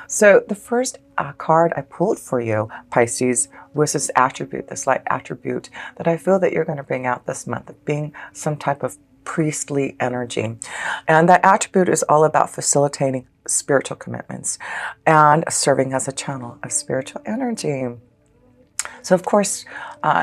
So the first card I pulled for you, Pisces, was this attribute, this light attribute that I feel that you're going to bring out this month of being some type of priestly energy. And that attribute is all about facilitating spiritual commitments and serving as a channel of spiritual energy. So, of course,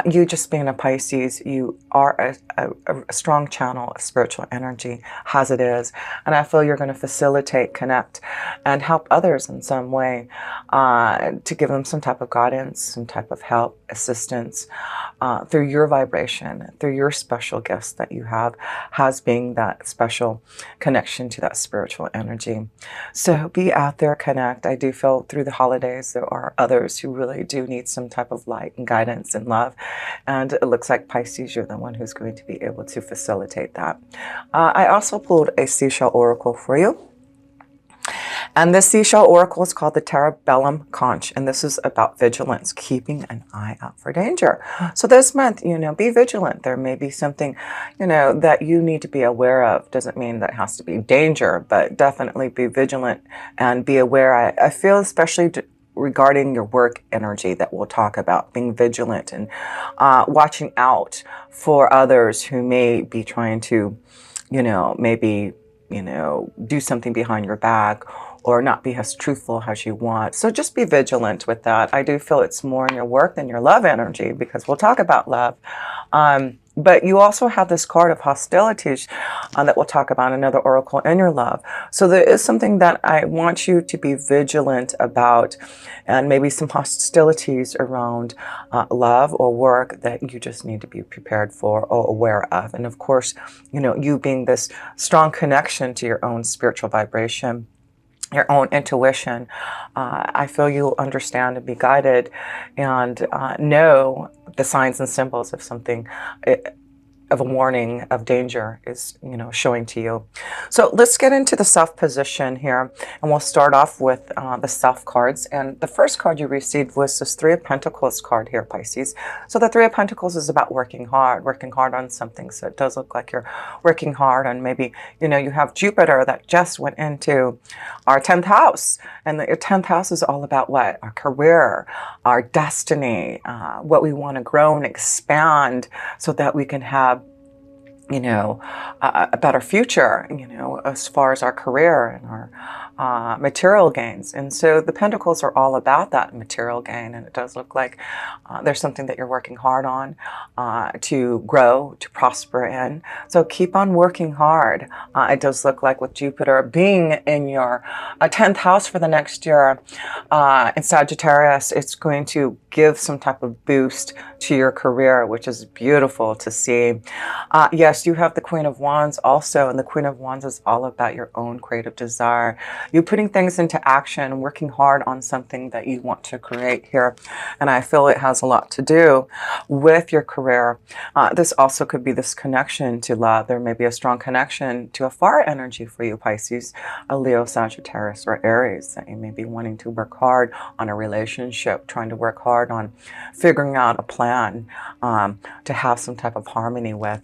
you just being a Pisces, you are a strong channel of spiritual energy, as it is. And I feel you're going to facilitate, connect, and help others in some way to give them some type of guidance, some type of help, assistance through your vibration, through your special gifts that you have, as being that special connection to that spiritual energy. So be out there, connect. I do feel through the holidays there are others who really do need some type of light and guidance and love. And it looks like Pisces, you're the one who's going to be able to facilitate that. I also pulled a seashell oracle for you. And this seashell oracle is called the Terebellum Conch, and this is about vigilance, keeping an eye out for danger. So this month, be vigilant. There may be something, that you need to be aware of. Doesn't mean that it has to be danger, but definitely be vigilant and be aware. I feel especially regarding your work energy that we'll talk about, being vigilant and watching out for others who may be trying to, maybe, do something behind your back or not be as truthful as you want. So just be vigilant with that. I do feel it's more in your work than your love energy, because we'll talk about love. But you also have this card of hostilities that we'll talk about, another oracle in your love. So there is something that I want you to be vigilant about, and maybe some hostilities around love or work that you just need to be prepared for or aware of. And of course, you being this strong connection to your own spiritual vibration, your own intuition, I feel you'll understand and be guided and know the signs and symbols of something, of a warning of danger is, showing to you. So let's get into the self position here, and we'll start off with the self cards. And the first card you received was this Three of Pentacles card here, Pisces. So the Three of Pentacles is about working hard on something. So it does look like you're working hard, and maybe, you have Jupiter that just went into our 10th house. And your 10th house is all about what? Our career, our destiny, what we want to grow and expand so that we can have a better future, as far as our career and our material gains. And so the Pentacles are all about that material gain. And it does look like there's something that you're working hard on to grow, to prosper in. So keep on working hard. It does look like with Jupiter being in your 10th house for the next year in Sagittarius, it's going to give some type of boost to your career, which is beautiful to see. Yes, you have the Queen of Wands also, and the Queen of Wands is all about your own creative desire. You putting things into action, working hard on something that you want to create here. And I feel it has a lot to do with your career. This also could be this connection to love. There may be a strong connection to a fire energy for you, Pisces, a Leo, Sagittarius, or Aries, that you may be wanting to work hard on a relationship, trying to work hard on figuring out a plan to have some type of harmony with.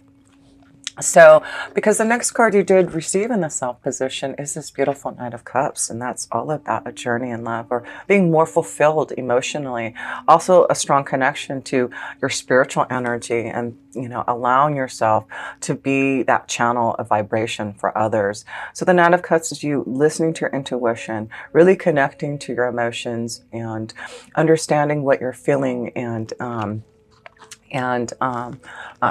So, because the next card you did receive in the self position is this beautiful Knight of Cups, and that's all about a journey in love or being more fulfilled emotionally. Also a strong connection to your spiritual energy and, allowing yourself to be that channel of vibration for others. So the Knight of Cups is you listening to your intuition, really connecting to your emotions and understanding what you're feeling and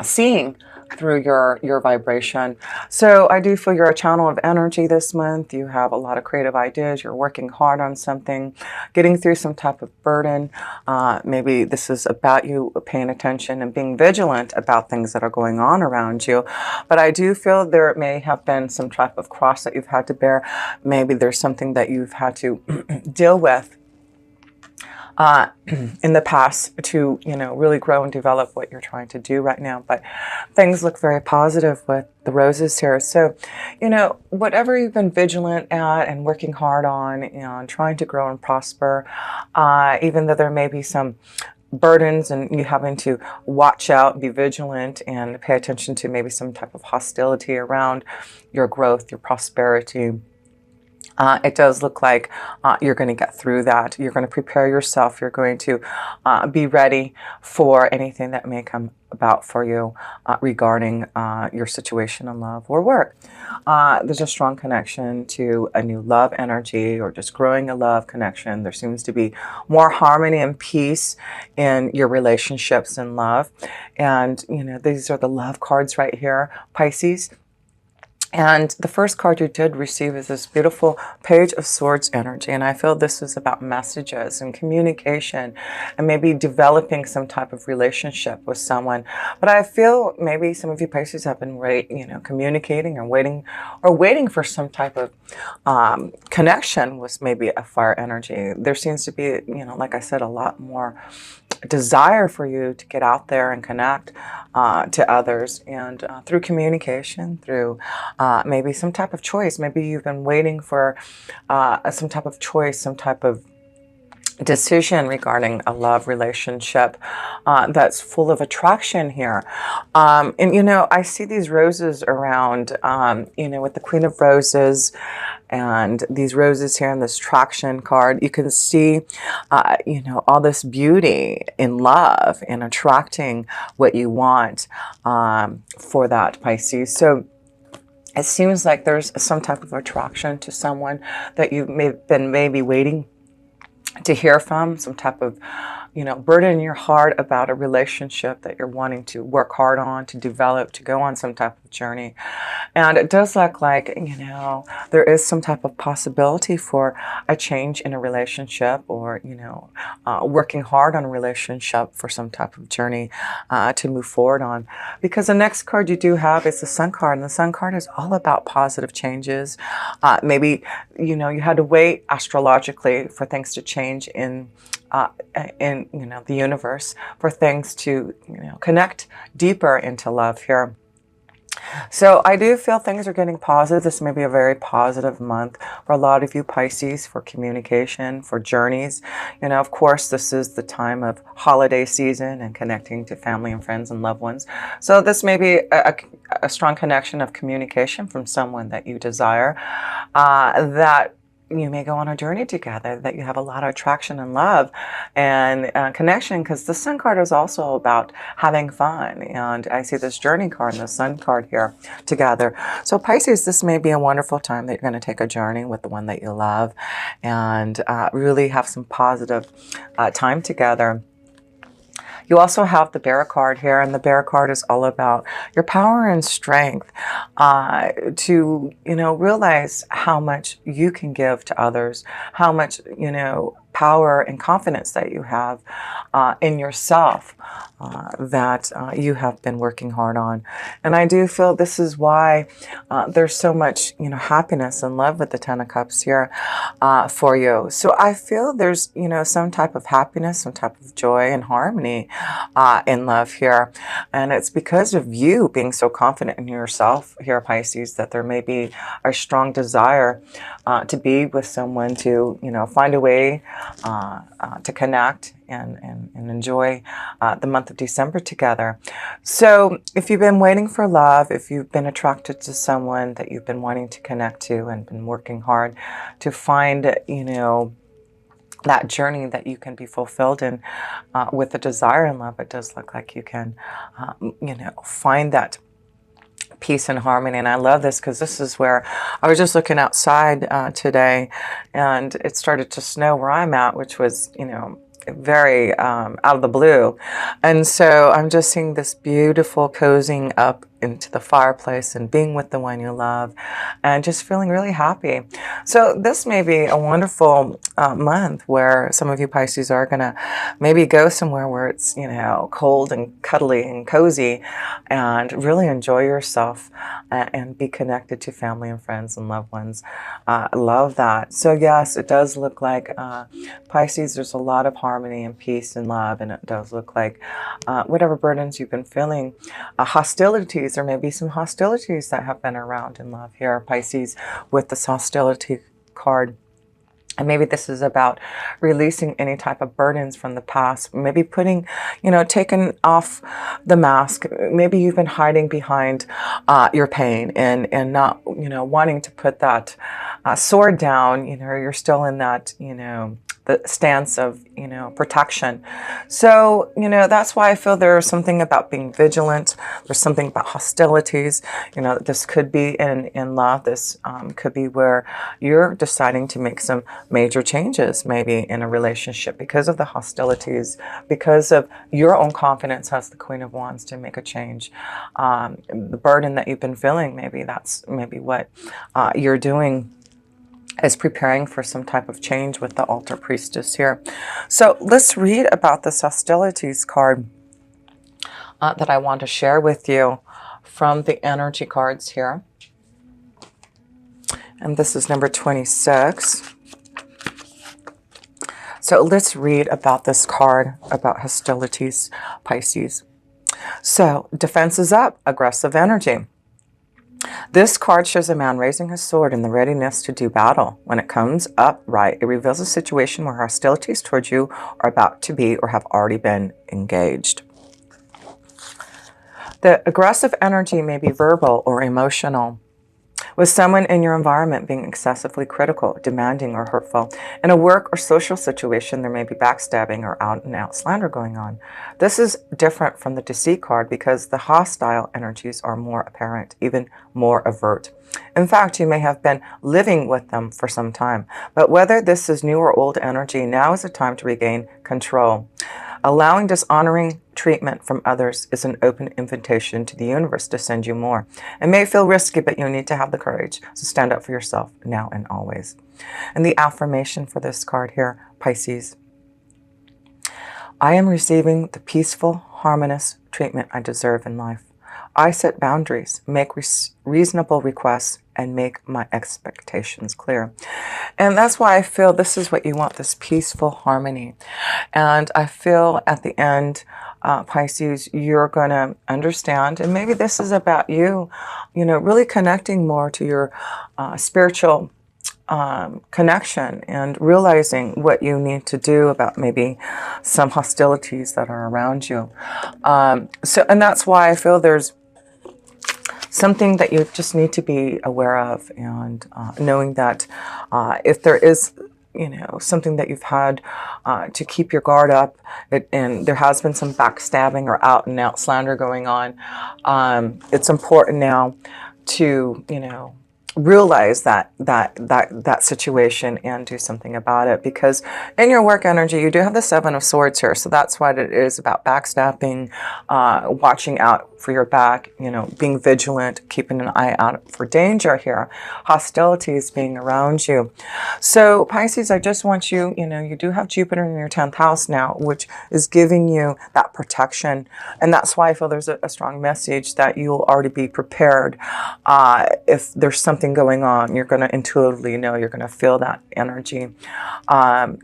seeing through your vibration. So I do feel you're a channel of energy this month. You have a lot of creative ideas. You're working hard on something, getting through some type of burden. Maybe this is about you paying attention and being vigilant about things that are going on around you. But I do feel there may have been some type of cross that you've had to bear. Maybe there's something that you've had to deal with in the past to, really grow and develop what you're trying to do right now. But things look very positive with the roses here. So, whatever you've been vigilant at and working hard on and trying to grow and prosper, even though there may be some burdens and you having to watch out and be vigilant and pay attention to maybe some type of hostility around your growth, your prosperity, It does look like you're going to get through that. You're going to prepare yourself. You're going to be ready for anything that may come about for you regarding your situation in love or work. There's a strong connection to a new love energy or just growing a love connection. There seems to be more harmony and peace in your relationships in love. And, you know, these are the love cards right here, Pisces. And the first card you did receive is this beautiful Page of Swords energy. And I feel this is about messages and communication and maybe developing some type of relationship with someone. But I feel maybe some of you Pisces have been communicating or waiting for some type of connection with maybe a fire energy. There seems to be, like I said, a lot more desire for you to get out there and connect to others, and through communication, through maybe some type of choice. Maybe you've been waiting for some type of choice, some type of decision regarding a love relationship that's full of attraction here. And, I see these roses around, with the Queen of Roses and these roses here in this traction card. You can see, all this beauty in love and attracting what you want for that, Pisces. So it seems like there's some type of attraction to someone that you've been maybe waiting to hear from, some type of, burden in your heart about a relationship that you're wanting to work hard on, to develop, to go on some type of journey. And it does look like, there is some type of possibility for a change in a relationship, or, working hard on a relationship for some type of journey to move forward on. Because the next card you do have is the Sun card, and the Sun card is all about positive changes. Maybe, you had to wait astrologically for things to change in the universe, for things to connect deeper into love here. So I do feel things are getting positive. This may be a very positive month for a lot of you Pisces, for communication, for journeys. Of course, this is the time of holiday season and connecting to family and friends and loved ones. So this may be a strong connection of communication from someone that you desire, that you may go on a journey together, that you have a lot of attraction and love and connection, because the Sun card is also about having fun. And I see this journey card and the Sun card here together. So Pisces, this may be a wonderful time that you're going to take a journey with the one that you love and really have some positive time together. You also have the Bear card here, and the Bear card is all about your power and strength to, realize how much you can give to others, how much, power and confidence that you have in yourself that you have been working hard on. And I do feel this is why there's so much, happiness and love with the Ten of Cups here for you. So I feel there's, some type of happiness, some type of joy and harmony in love here. And it's because of you being so confident in yourself here, Pisces, that there may be a strong desire to be with someone, to, find a way to connect and enjoy the month of December together. So if you've been waiting for love, if you've been attracted to someone that you've been wanting to connect to and been working hard to find, that journey that you can be fulfilled in with the desire in love, it does look like you can, find that peace and harmony. And I love this because this is where I was just looking outside today, and it started to snow where I'm at, which was, very out of the blue. And so I'm just seeing this beautiful cozying up into the fireplace and being with the one you love and just feeling really happy. So this may be a wonderful month where some of you Pisces are going to maybe go somewhere where it's, cold and cuddly and cozy, and really enjoy yourself and be connected to family and friends and loved ones. I love that. So yes, it does look like Pisces, there's a lot of harmony and peace and love, and it does look like whatever burdens you've been feeling, hostilities, there may be some hostilities that have been around in love here, Pisces, with this hostility card. And maybe this is about releasing any type of burdens from the past. Maybe putting, taking off the mask. Maybe you've been hiding behind your pain and not, wanting to put that sword down. You're still in that, the stance of, protection. So, that's why I feel there's something about being vigilant. There's something about hostilities. This could be in love. This could be where you're deciding to make some major changes, maybe in a relationship, because of the hostilities, because of your own confidence as the Queen of Wands to make a change. The burden that you've been feeling, maybe that's what you're doing, is preparing for some type of change with the Altar Priestess here. So let's read about this hostilities card that I want to share with you from the energy cards here. And this is number 26. So let's read about this card, about hostilities, Pisces. So defense is up, aggressive energy. This card shows a man raising his sword in the readiness to do battle. When it comes up right, it reveals a situation where hostilities towards you are about to be or have already been engaged. The aggressive energy may be verbal or emotional, with someone in your environment being excessively critical, demanding, or hurtful. In a work or social situation, there may be backstabbing or out-and-out slander going on. This is different from the deceit card because the hostile energies are more apparent, even more overt. In fact, you may have been living with them for some time. But whether this is new or old energy, now is the time to regain control. Allowing dishonoring treatment from others is an open invitation to the universe to send you more. It may feel risky, but you need to have the courage to stand up for yourself now and always. And the affirmation for this card here, Pisces. I am receiving the peaceful, harmonious treatment I deserve in life. I set boundaries, make reasonable requests, and make my expectations clear. And that's why I feel this is what you want, this peaceful harmony. And I feel at the end, Pisces, you're going to understand, and maybe this is about you, really connecting more to your spiritual connection and realizing what you need to do about maybe some hostilities that are around you. And that's why I feel there's something that you just need to be aware of, and knowing that if there is, something that you've had to keep your guard up, and there has been some backstabbing or out and out slander going on, it's important now to, realize that situation and do something about it, because in your work energy you do have the Seven of Swords here. So that's what it is about: backstabbing, watching out for your back, being vigilant, keeping an eye out for danger here, hostilities being around you. So Pisces, I just want you, you do have Jupiter in your 10th house now, which is giving you that protection. And that's why I feel there's a strong message that you'll already be prepared. If there's something going on, you're going to intuitively know, you're going to feel that energy. There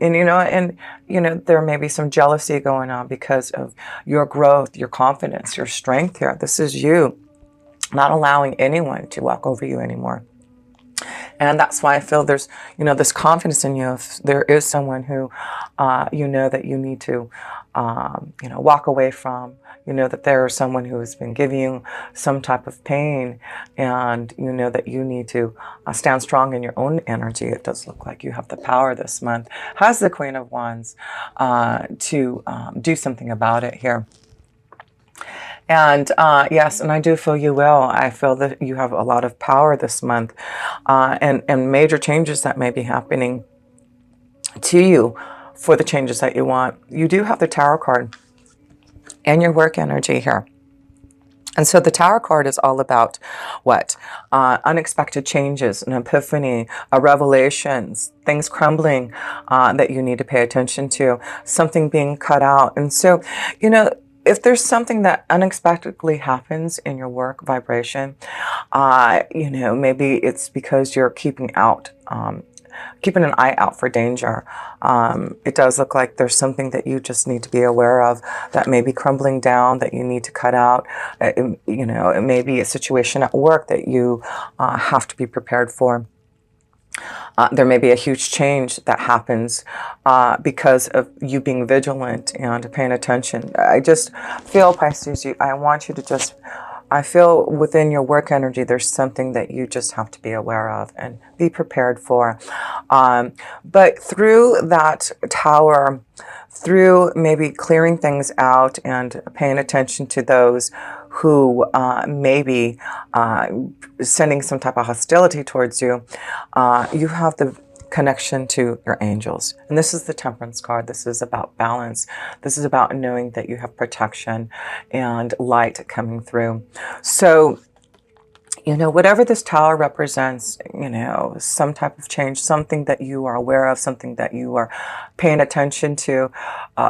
may be some jealousy going on because of your growth, your confidence, your strength here. This is you not allowing anyone to walk over you anymore. And that's why I feel there's, this confidence in you. If there is someone who, that you need to, walk away from, that there is someone who has been giving you some type of pain, and that you need to stand strong in your own energy. It does look like you have the power this month, has the Queen of Wands, to do something about it here. And yes, and I do feel you will. I feel that you have a lot of power this month, and major changes that may be happening to you for the changes that you want. You do have the Tower card and your work energy here. And so the Tower card is all about what? Unexpected changes, an epiphany, revelations, things crumbling that you need to pay attention to, something being cut out. And so, if there's something that unexpectedly happens in your work vibration, maybe it's because you're keeping an eye out for danger. It does look like there's something that you just need to be aware of that may be crumbling down, that you need to cut out. It may be a situation at work that you have to be prepared for. There may be a huge change that happens because of you being vigilant and paying attention. I just feel, Pisces, I want you to just, I feel within your work energy, there's something that you just have to be aware of and be prepared for. But through that tower, through maybe clearing things out and paying attention to those who may be sending some type of hostility towards you, you have the connection to your angels. And this is the Temperance card. This is about balance. This is about knowing that you have protection and light coming through. So, you know, whatever this tower represents, you know, some type of change, something that you are aware of, something that you are paying attention to,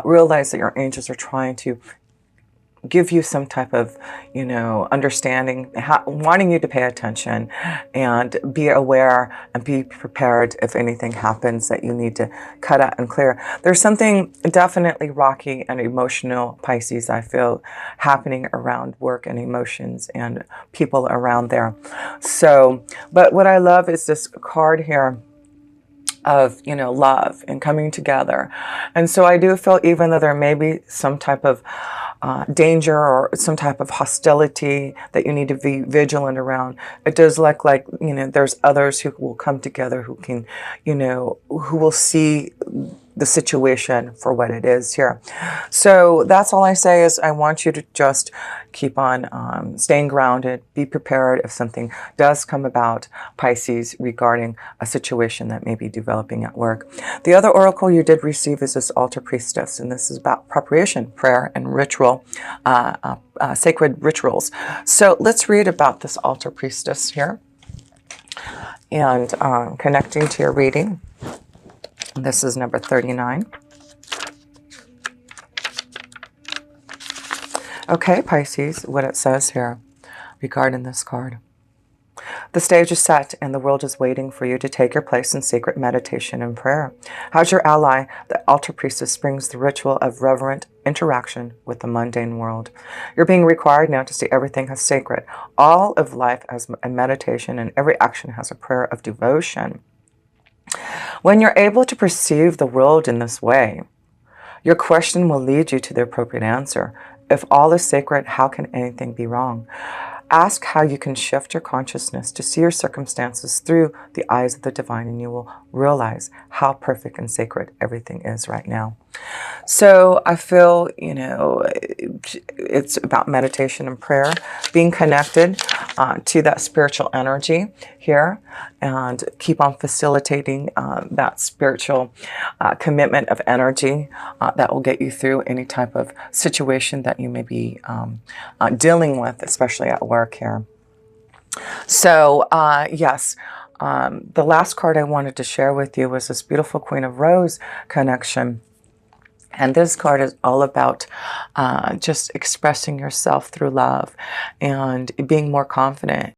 realize that your angels are trying to give you some type of, you know, understanding, wanting you to pay attention and be aware and be prepared if anything happens that you need to cut out and clear. There's something definitely rocky and emotional, Pisces, I feel, happening around work and emotions and people around there. So, but what I love is this card here of, you know, love and coming together. And so I do feel, even though there may be some type of danger or some type of hostility that you need to be vigilant around, it does look like, you know, there's others who will come together who can, you know, who will see the situation for what it is here. So that's all I say is I want you to just keep on staying grounded, be prepared if something does come about, Pisces, regarding a situation that may be developing at work. The other oracle you did receive is this Altar Priestess, and this is about preparation, prayer, and ritual, sacred rituals. So let's read about this Altar Priestess here and connecting to your reading. This is number 39. Okay, Pisces, what it says here regarding this card. The stage is set and the world is waiting for you to take your place in secret meditation and prayer. As your ally, the Altar Priestess brings the ritual of reverent interaction with the mundane world. You're being required now to see everything as sacred. All of life as a meditation, and every action has a prayer of devotion. When you're able to perceive the world in this way, your question will lead you to the appropriate answer. If all is sacred, how can anything be wrong? Ask how you can shift your consciousness to see your circumstances through the eyes of the divine, and you will realize how perfect and sacred everything is right now. So I feel, you know, it's about meditation and prayer, being connected to that spiritual energy here, and keep on facilitating that spiritual commitment of energy that will get you through any type of situation that you may be dealing with, especially at work here. So yes, the last card I wanted to share with you was this beautiful Queen of Rose connection. And this card is all about just expressing yourself through love and being more confident